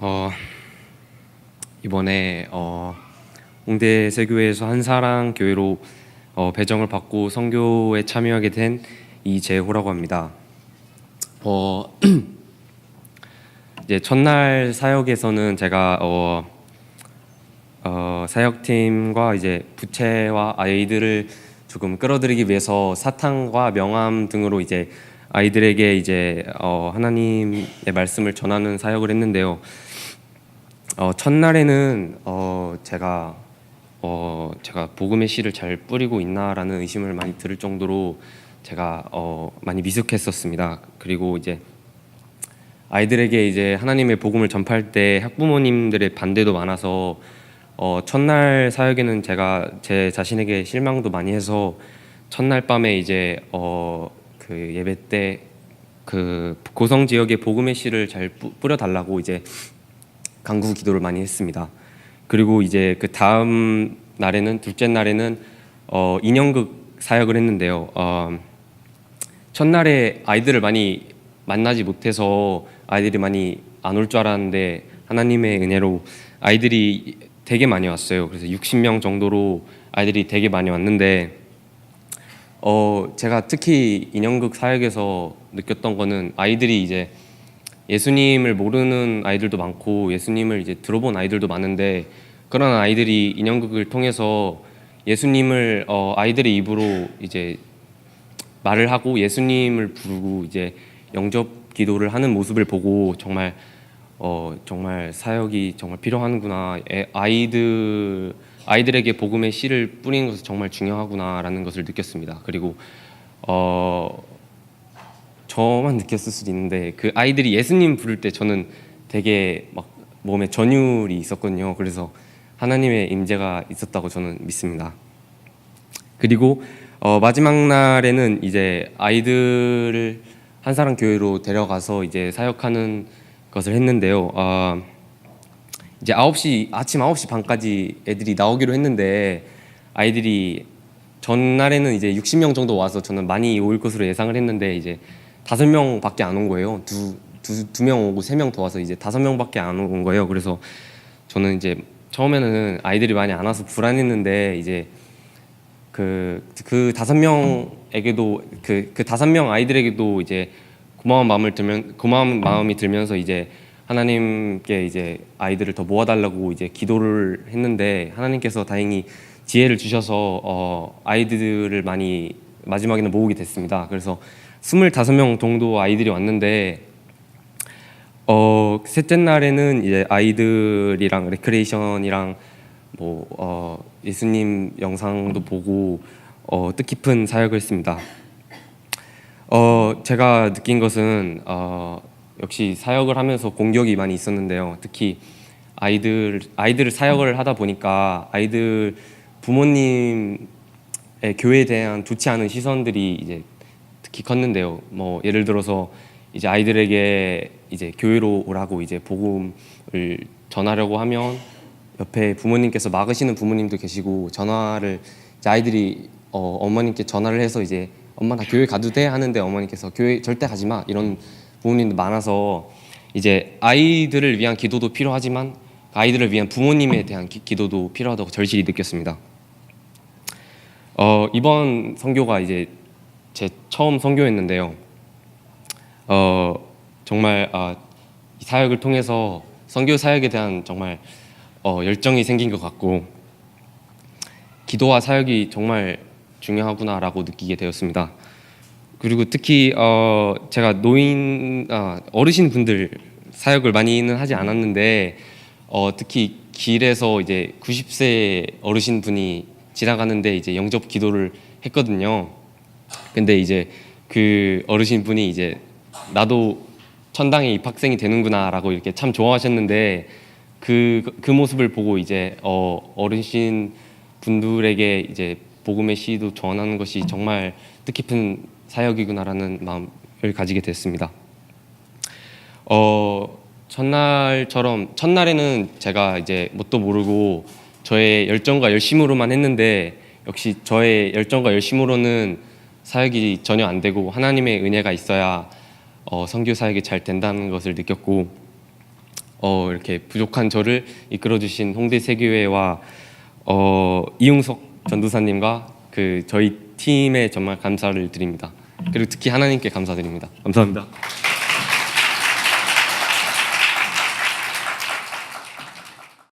어, 이번에 홍대 세교회에서 한사랑 교회로 배정을 받고 선교에 참여하게 된 이재호라고 합니다. 이제 첫날 사역에서는 제가 사역팀과 이제 부채와 아이들을 조금 끌어들이기 위해서 사탕과 명함 등으로 이제 아이들에게 이제 하나님의 말씀을 전하는 사역을 했는데요. 첫날에는 제가 복음의 씨를 잘 뿌리고 있나라는 의심을 많이 들을 정도로 제가 많이 미숙했었습니다. 그리고 이제 아이들에게 이제 하나님의 복음을 전파할 때 학부모님들의 반대도 많아서 첫날 사역에는 제가 제 자신에게 실망도 많이 해서 첫날 밤에 이제 그 예배 때 그 고성 지역의 복음의 씨를 잘 뿌려 달라고 이제 간구 기도를 많이 했습니다. 그리고 이제 그 다음 날에는 둘째 날에는 인형극 사역을 했는데요. 첫날에 아이들을 많이 만나지 못해서 아이들이 많이 안 올 줄 알았는데 하나님의 은혜로 아이들이 되게 많이 왔어요. 그래서 60명 정도로 아이들이 되게 많이 왔는데 제가 특히 인형극 사역에서 느꼈던 거는 아이들이 이제 예수님을 모르는 아이들도 많고 예수님을 이제 들어본 아이들도 많은데 그런 아이들이 인형극을 통해서 예수님을 아이들의 입으로 이제 말을 하고 예수님을 부르고 이제 영접 기도를 하는 모습을 보고 정말 사역이 정말 필요하구나. 아이들에게 복음의 씨를 뿌리는 것은 정말 중요하구나라는 것을 느꼈습니다. 그리고 저만 느꼈을 수도 있는데 그 아이들이 예수님 부를 때 저는 되게 막 몸에 전율이 있었거든요. 그래서 하나님의 임재가 있었다고 저는 믿습니다. 그리고 마지막 날에는 이제 아이들을 한사랑 교회로 데려가서 이제 사역하는 것을 했는데요. 이제 아침 9시 반까지 애들이 나오기로 했는데 아이들이 전날에는 이제 60명 정도 와서 저는 많이 올 것으로 예상을 했는데 이제 5명밖에 안 온 거예요. 두 명 오고 3명 더 와서 이제 5명밖에 안 온 거예요. 그래서 저는 이제 처음에는 아이들이 많이 안 와서 불안했는데 이제 그 5명에게도 그 5명 아이들에게도 이제 고마운 마음이 들면서 이제 하나님께 이제 아이들을 더 모아달라고 이제 기도를 했는데 하나님께서 다행히 지혜를 주셔서 아이들을 많이 마지막에는 모으게 됐습니다. 그래서 25명 정도 아이들이 왔는데 셋째 날에는 이제 아이들이랑 레크레이션이랑 예수님 영상도 보고 뜻깊은 사역을 했습니다. 제가 느낀 것은 역시 사역을 하면서 공격이 많이 있었는데요. 특히 아이들 사역을 하다 보니까 아이들 부모님의 교회에 대한 좋지 않은 시선들이 이제 특히 컸는데요. 예를 들어서 이제 아이들에게 이제 교회로 오라고 이제 복음을 전하려고 하면 옆에 부모님께서 막으시는 부모님도 계시고 전화를 이제 아이들이 어머님께 전화를 해서 이제 엄마 나 교회 가도 돼 하는데 어머니께서 교회 절대 가지 마 이런 부모님도 많아서 이제 아이들을 위한 기도도 필요하지만 아이들을 위한 부모님에 대한 기도도 필요하다고 절실히 느꼈습니다. 이번 선교가 이제 제 처음 선교였는데요. 정말 이 사역을 통해서 선교 사역에 대한 정말 열정이 생긴 것 같고 기도와 사역이 정말 중요하구나라고 느끼게 되었습니다. 그리고 특히 제가 어르신 분들 사역을 많이는 하지 않았는데 특히 길에서 이제 90세 어르신 분이 지나가는데 이제 영접 기도를 했거든요. 근데 이제 그 어르신 분이 이제 나도 천당에 입학생이 되는구나라고 이렇게 참 좋아하셨는데 그 모습을 보고 이제 어르신 분들에게 이제 복음의 씨도 전하는 것이 정말 뜻깊은 사역이구나라는 마음을 가지게 됐습니다. 첫날에는 제가 이제 뭣도 모르고 저의 열정과 열심으로만 했는데 역시 저의 열정과 열심으로는 사역이 전혀 안 되고 하나님의 은혜가 있어야 선교 사역이 잘 된다는 것을 느꼈고 이렇게 부족한 저를 이끌어주신 홍대 세교회와 이용석 전도사님과 저희 팀에 정말 감사를 드립니다. 그리고 특히 하나님께 감사드립니다. 감사합니다.